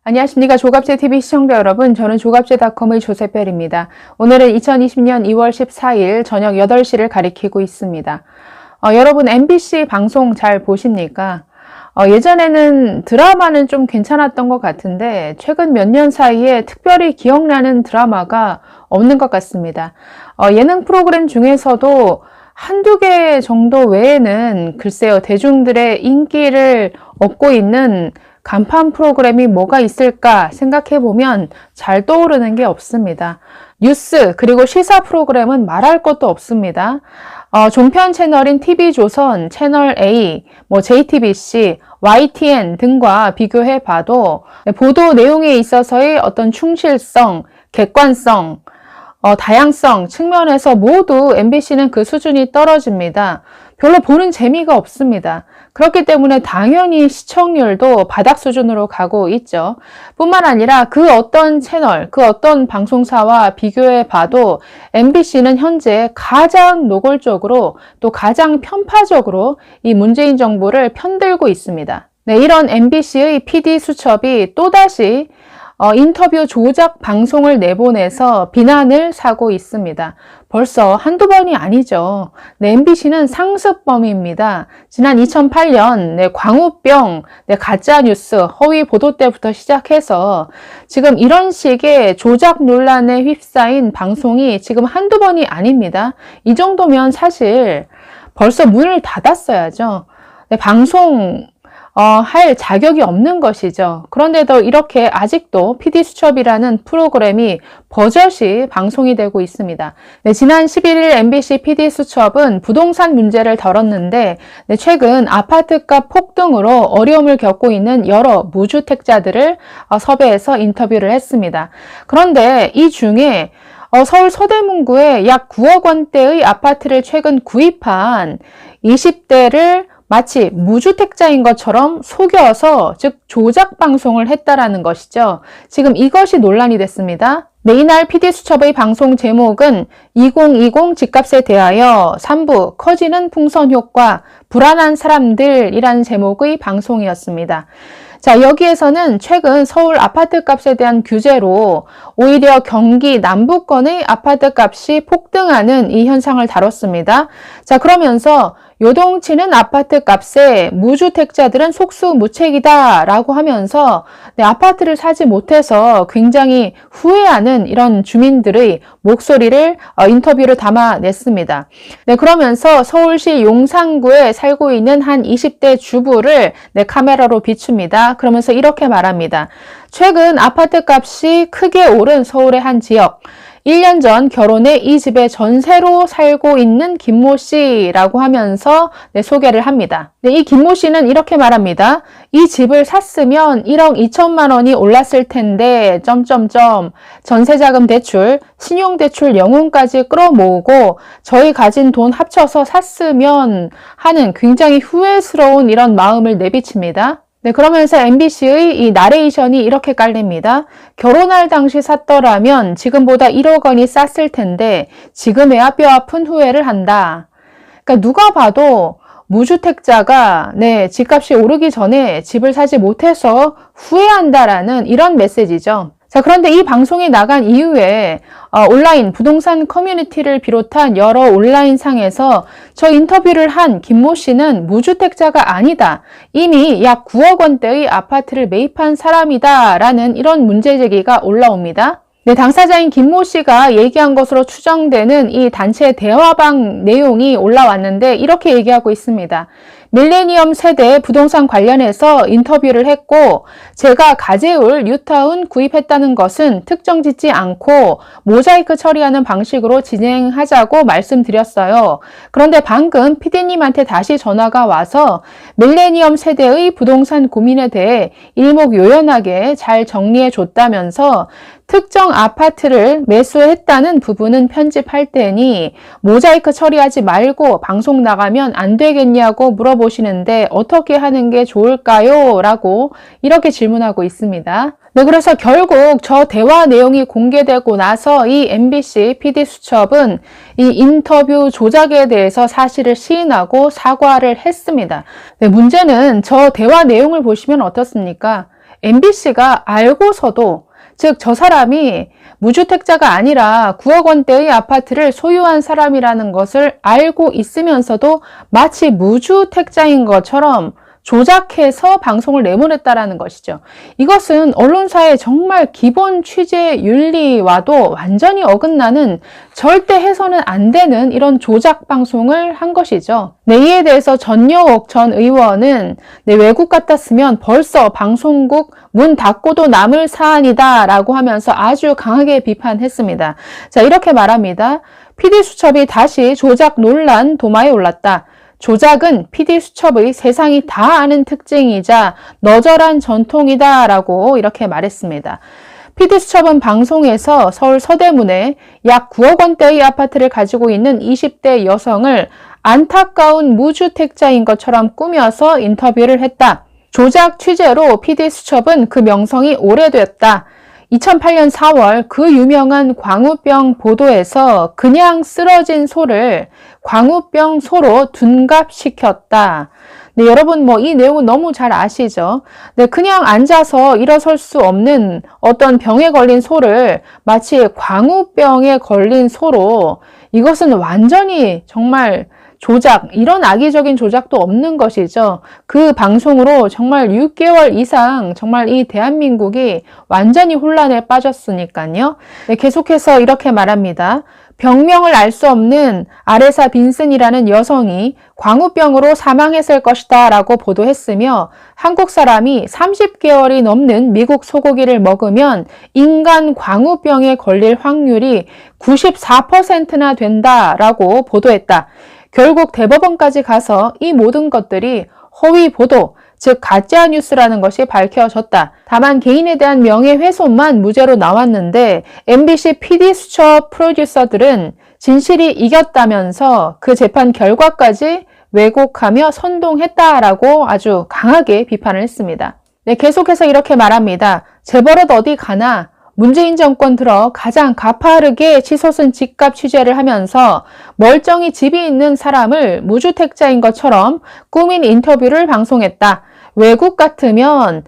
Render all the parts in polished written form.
안녕하십니까. 조갑제TV 시청자 여러분, 저는 조갑제닷컴의 조세별입니다. 오늘은 2020년 2월 14일 저녁 8시를 가리키고 있습니다. 여러분 MBC 방송 잘 보십니까? 예전에는 드라마는 좀 괜찮았던 것 같은데 최근 몇 년 사이에 특별히 기억나는 드라마가 없는 것 같습니다. 예능 프로그램 중에서도 한두 개 정도 외에는 글쎄요, 대중들의 인기를 얻고 있는 간판 프로그램이 뭐가 있을까 생각해보면 잘 떠오르는 게 없습니다. 뉴스 그리고 시사 프로그램은 말할 것도 없습니다. 종편 채널인 TV조선, 채널A, JTBC, YTN 등과 비교해 봐도 보도 내용에 있어서의 어떤 충실성, 객관성, 다양성 측면에서 모두 MBC는 그 수준이 떨어집니다. 별로 보는 재미가 없습니다. 그렇기 때문에 당연히 시청률도 바닥 수준으로 가고 있죠. 뿐만 아니라 그 어떤 채널, 그 어떤 방송사와 비교해 봐도 MBC는 현재 가장 노골적으로 또 가장 편파적으로 이 문재인 정부를 편들고 있습니다. 네, 이런 MBC의 PD 수첩이 또다시 인터뷰 조작 방송을 내보내서 비난을 사고 있습니다. 벌써 한두 번이 아니죠. 네, MBC는 상습범입니다. 지난 2008년 광우병, 가짜뉴스, 허위 보도 때부터 시작해서 지금 이런 식의 조작 논란에 휩싸인 방송이 지금 한두 번이 아닙니다. 이 정도면 사실 벌써 문을 닫았어야죠. 네, 방송 할 자격이 없는 것이죠. 그런데도 이렇게 아직도 PD수첩이라는 프로그램이 버젓이 방송이 되고 있습니다. 네, 지난 11일 MBC PD수첩은 부동산 문제를 다뤘는데 최근 아파트값 폭등으로 어려움을 겪고 있는 여러 무주택자들을 섭외해서 인터뷰를 했습니다. 그런데 이 중에 서울 서대문구에 약 9억 원대의 아파트를 최근 구입한 20대를 마치 무주택자인 것처럼 속여서, 즉 조작 방송을 했다라는 것이죠. 지금 이것이 논란이 됐습니다. 네, 이날 PD수첩의 방송 제목은 2020 집값에 대하여 3부 커지는 풍선 효과, 불안한 사람들이라는 제목의 방송이었습니다. 자, 여기에서는 최근 서울 아파트값에 대한 규제로 오히려 경기 남부권의 아파트값이 폭등하는 이 현상을 다뤘습니다. 자, 그러면서 요동치는 아파트값에 무주택자들은 속수무책이다 라고 하면서 아파트를 사지 못해서 굉장히 후회하는 이런 주민들의 목소리를 인터뷰로 담아냈습니다. 네, 그러면서 서울시 용산구에 살고 있는 한 20대 주부를 카메라로 비춥니다. 그러면서 이렇게 말합니다. 최근 아파트값이 크게 오른 서울의 한 지역, 1년 전 결혼해 이 집에 전세로 살고 있는 김모 씨라고 하면서 소개를 합니다. 이 김모 씨는 이렇게 말합니다. 이 집을 샀으면 1억 2천만 원이 올랐을 텐데 전세자금 대출, 신용대출 영혼까지 끌어모으고 저희 가진 돈 합쳐서 샀으면 하는 굉장히 후회스러운 이런 마음을 내비칩니다. 네, 그러면서 MBC의 이 나레이션이 이렇게 깔립니다. 결혼할 당시 샀더라면 지금보다 1억 원이 쌌을 텐데 지금에야 뼈 아픈 후회를 한다. 그러니까 누가 봐도 무주택자가 집값이 오르기 전에 집을 사지 못해서 후회한다라는 이런 메시지죠. 자, 그런데 이 방송이 나간 이후에 온라인 부동산 커뮤니티를 비롯한 여러 온라인상에서 저 인터뷰를 한 김모 씨는 무주택자가 아니다. 이미 약 9억 원대의 아파트를 매입한 사람이다. 라는 이런 문제제기가 올라옵니다. 네, 당사자인 김모 씨가 얘기한 것으로 추정되는 이 단체 대화방 내용이 올라왔는데 이렇게 얘기하고 있습니다. 밀레니엄 세대 부동산 관련해서 인터뷰를 했고 제가 가재울 뉴타운 구입했다는 것은 특정 짓지 않고 모자이크 처리하는 방식으로 진행하자고 말씀드렸어요. 그런데 방금 PD님한테 다시 전화가 와서 밀레니엄 세대의 부동산 고민에 대해 일목요연하게 잘 정리해 줬다면서 특정 아파트를 매수했다는 부분은 편집할 테니 모자이크 처리하지 말고 방송 나가면 안 되겠냐고 물어보시는데 어떻게 하는 게 좋을까요? 라고 이렇게 질문하고 있습니다. 네, 그래서 결국 저 대화 내용이 공개되고 나서 이 MBC PD수첩은 이 인터뷰 조작에 대해서 사실을 시인하고 사과를 했습니다. 네, 문제는 저 대화 내용을 보시면 어떻습니까? MBC가 알고서도, 즉 저 사람이 무주택자가 아니라 9억 원대의 아파트를 소유한 사람이라는 것을 알고 있으면서도 마치 무주택자인 것처럼 조작해서 방송을 내보냈다라는 것이죠. 이것은 언론사의 정말 기본 취재 윤리와도 완전히 어긋나는, 절대 해서는 안 되는 이런 조작 방송을 한 것이죠. 이에 대해서 전여옥 전 의원은 외국 같았으면 벌써 방송국 문 닫고도 남을 사안이다 라고 하면서 아주 강하게 비판했습니다. 자, 이렇게 말합니다. PD수첩이 다시 조작 논란 도마에 올랐다. 조작은 PD수첩의 세상이 다 아는 특징이자 너절한 전통이다 라고 이렇게 말했습니다. PD수첩은 방송에서 서울 서대문에 약 9억 원대의 아파트를 가지고 있는 20대 여성을 안타까운 무주택자인 것처럼 꾸며서 인터뷰를 했다. 조작 취재로 PD수첩은 그 명성이 오래됐다. 2008년 4월 그 유명한 광우병 보도에서 그냥 쓰러진 소를 광우병 소로 둔갑시켰다. 네, 여러분 이 내용은 너무 잘 아시죠? 네, 그냥 앉아서 일어설 수 없는 어떤 병에 걸린 소를 마치 광우병에 걸린 소로, 이것은 완전히 정말 조작, 이런 악의적인 조작도 없는 것이죠. 그 방송으로 정말 6개월 이상 정말 이 대한민국이 완전히 혼란에 빠졌으니까요. 네, 계속해서 이렇게 말합니다. 병명을 알 수 없는 아레사 빈슨이라는 여성이 광우병으로 사망했을 것이다 라고 보도했으며, 한국 사람이 30개월이 넘는 미국 소고기를 먹으면 인간 광우병에 걸릴 확률이 94%나 된다라고 보도했다. 결국 대법원까지 가서 이 모든 것들이 허위 보도, 즉 가짜 뉴스라는 것이 밝혀졌다. 다만 개인에 대한 명예훼손만 무죄로 나왔는데 MBC PD수첩 프로듀서들은 진실이 이겼다면서 그 재판 결과까지 왜곡하며 선동했다라고 아주 강하게 비판을 했습니다. 네, 계속해서 이렇게 말합니다. 재벌은 어디 가나? 문재인 정권 들어 가장 가파르게 치솟은 집값 취재를 하면서 멀쩡히 집이 있는 사람을 무주택자인 것처럼 꾸민 인터뷰를 방송했다. 외국 같으면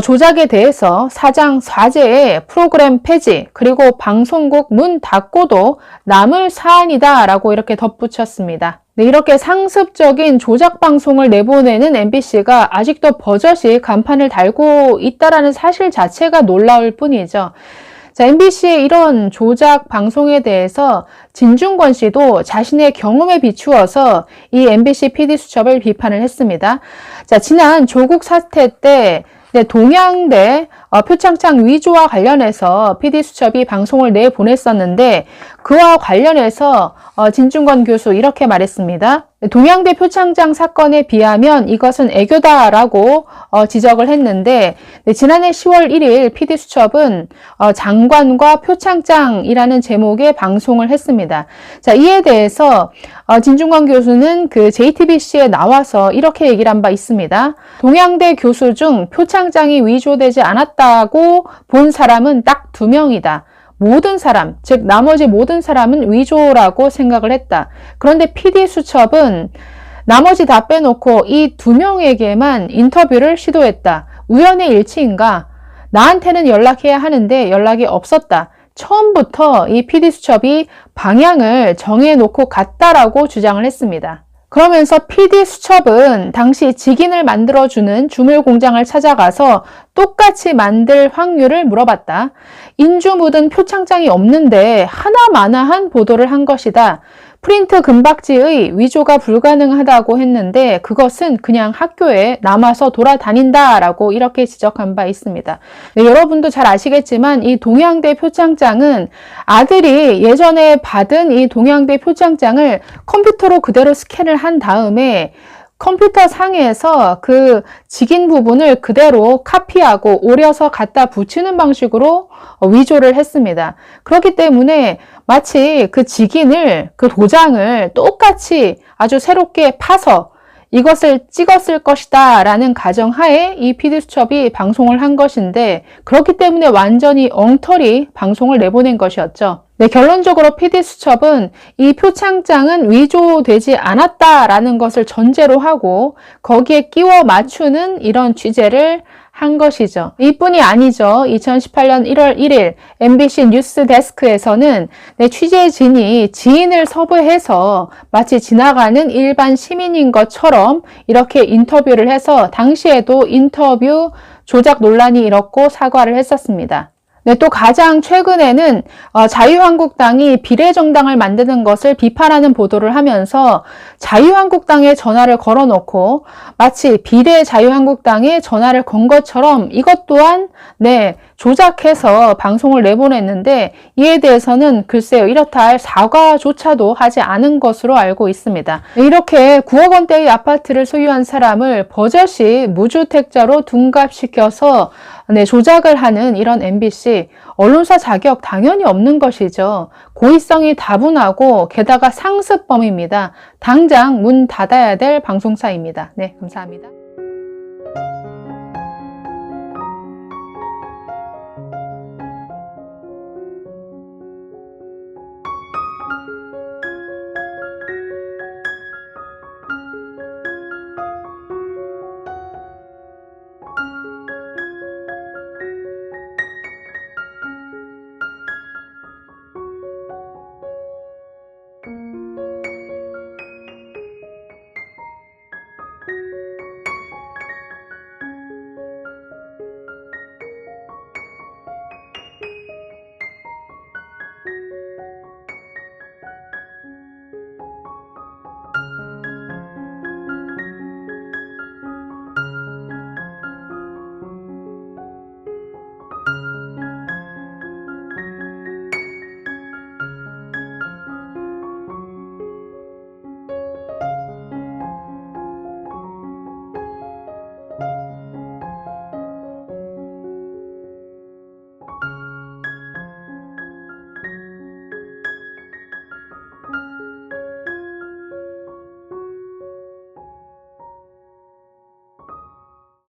조작에 대해서 사장 사죄의 프로그램 폐지, 그리고 방송국 문 닫고도 남을 사안이다 라고 이렇게 덧붙였습니다. 네, 이렇게 상습적인 조작 방송을 내보내는 MBC가 아직도 버젓이 간판을 달고 있다라는 사실 자체가 놀라울 뿐이죠. 자, MBC의 이런 조작 방송에 대해서 진중권 씨도 자신의 경험에 비추어서 이 MBC PD수첩을 비판을 했습니다. 자, 지난 조국 사태 때 동양대 표창장 위조와 관련해서 PD수첩이 방송을 내보냈었는데, 그와 관련해서 진중권 교수 이렇게 말했습니다. 동양대 표창장 사건에 비하면 이것은 애교다라고 지적을 했는데, 지난해 10월 1일 PD수첩은 장관과 표창장이라는 제목의 방송을 했습니다. 자, 이에 대해서 진중권 교수는 그 JTBC에 나와서 이렇게 얘기를 한 바 있습니다. 동양대 교수 중 표창장이 위조되지 않았다고 본 사람은 딱 2명이다. 모든 사람, 즉 나머지 모든 사람은 위조라고 생각을 했다. 그런데 PD수첩은 나머지 다 빼놓고 이 2명에게만 인터뷰를 시도했다. 우연의 일치인가? 나한테는 연락해야 하는데 연락이 없었다. 처음부터 이 PD수첩이 방향을 정해놓고 갔다라고 주장을 했습니다. 그러면서 PD수첩은 당시 직인을 만들어주는 주물 공장을 찾아가서 똑같이 만들 확률을 물어봤다. 인주 묻은 표창장이 없는데 하나마나한 보도를 한 것이다. 프린트 금박지의 위조가 불가능하다고 했는데 그것은 그냥 학교에 남아서 돌아다닌다라고 이렇게 지적한 바 있습니다. 네, 여러분도 잘 아시겠지만 이 동양대 표창장은 아들이 예전에 받은 이 동양대 표창장을 컴퓨터로 그대로 스캔을 한 다음에 컴퓨터 상에서 그 직인 부분을 그대로 카피하고 오려서 갖다 붙이는 방식으로 위조를 했습니다. 그렇기 때문에 마치 그 직인을, 그 도장을 똑같이 아주 새롭게 파서 이것을 찍었을 것이다 라는 가정하에 이 PD수첩이 방송을 한 것인데, 그렇기 때문에 완전히 엉터리 방송을 내보낸 것이었죠. 네, 결론적으로 PD수첩은 이 표창장은 위조되지 않았다라는 것을 전제로 하고 거기에 끼워 맞추는 이런 취재를 한 것이죠. 이뿐이 아니죠. 2018년 1월 1일 MBC 뉴스 데스크에서는 취재진이 지인을 섭외해서 마치 지나가는 일반 시민인 것처럼 이렇게 인터뷰를 해서 당시에도 인터뷰 조작 논란이 일었고 사과를 했었습니다. 또 가장 최근에는 자유한국당이 비례정당을 만드는 것을 비판하는 보도를 하면서 자유한국당에 전화를 걸어놓고 마치 비례자유한국당에 전화를 건 것처럼 이것 또한 조작해서 방송을 내보냈는데 이에 대해서는 글쎄요, 이렇다 할 사과조차도 하지 않은 것으로 알고 있습니다. 이렇게 9억 원대의 아파트를 소유한 사람을 버젓이 무주택자로 둔갑시켜서 조작을 하는 이런 MBC, 언론사 자격 당연히 없는 것이죠. 고의성이 다분하고 게다가 상습범입니다. 당장 문 닫아야 될 방송사입니다. 네, 감사합니다.